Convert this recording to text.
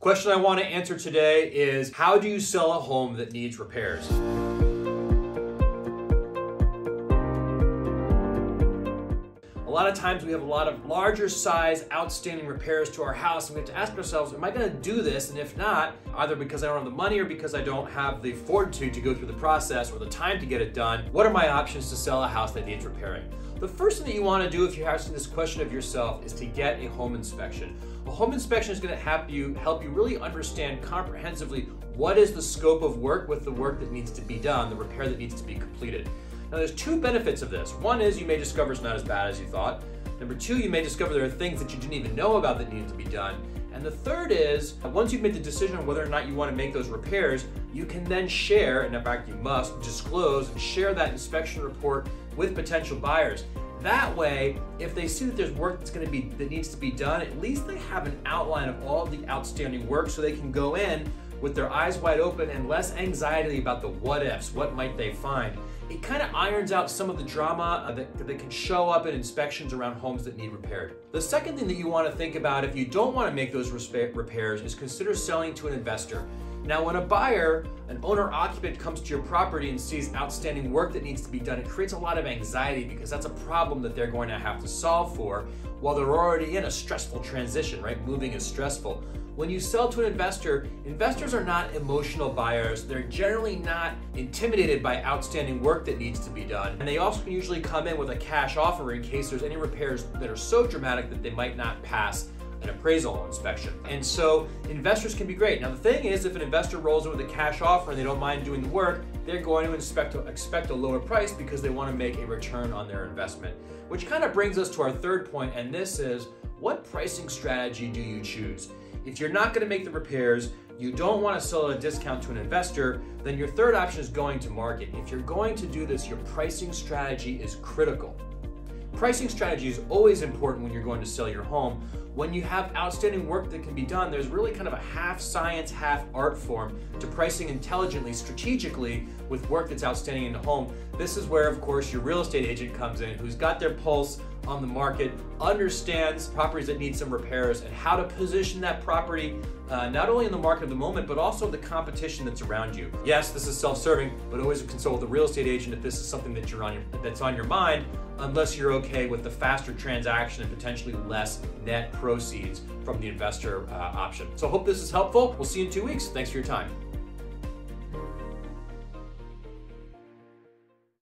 Question I want to answer today is, how do you sell a home that needs repairs? A lot of times we have a lot of larger size outstanding repairs to our house, and we have to ask ourselves, am I going to do this? And if not, either because I don't have the money or because I don't have the fortitude to go through the process or the time to get it done, what are my options to sell a house that needs repairing? The first thing that you want to do if you're asking this question of yourself is to get a home inspection. A home inspection is going to help you really understand comprehensively what is the scope of work with the work that needs to be done, the repair that needs to be completed. Now there's two benefits of this. One is you may discover it's not as bad as you thought. Number two, you may discover there are things that you didn't even know about that needed to be done. And the third is, once you've made the decision on whether or not you want to make those repairs, you can then share, and in fact you must, disclose and share that inspection report with potential buyers. That way, if they see that there's work that needs to be done, at least they have an outline of all the outstanding work so they can go in with their eyes wide open and less anxiety about the what ifs, what might they find. It kind of irons out some of the drama that can show up in inspections around homes that need repaired. The second thing that you want to think about if you don't want to make those repairs is consider selling to an investor. Now, when a buyer, an owner-occupant, comes to your property and sees outstanding work that needs to be done, it creates a lot of anxiety because that's a problem that they're going to have to solve for while they're already in a stressful transition, right? Moving is stressful. When you sell to an investor, investors are not emotional buyers. They're generally not intimidated by outstanding work that needs to be done. And they also can usually come in with a cash offer in case there's any repairs that are so dramatic that they might not pass an appraisal inspection. And so investors can be great. Now the thing is, if an investor rolls in with a cash offer and they don't mind doing the work, they're going to expect a lower price because they want to make a return on their investment. Which kind of brings us to our third point, and this is, what pricing strategy do you choose? If you're not going to make the repairs, you don't want to sell at a discount to an investor, then your third option is going to market. If you're going to do this, your pricing strategy is critical. Pricing strategy is always important when you're going to sell your home. When you have outstanding work that can be done, there's really kind of a half science, half art form to pricing intelligently, strategically with work that's outstanding in the home. This is where, of course, your real estate agent comes in, who's got their pulse on the market, understands properties that need some repairs and how to position that property not only in the market of the moment, but also the competition that's around you. Yes, this is self-serving, but always consult with a real estate agent if this is something that that's on your mind, unless you're okay with the faster transaction and potentially less net proceeds from the investor option. So I hope this is helpful. We'll see you in 2 weeks. Thanks for your time.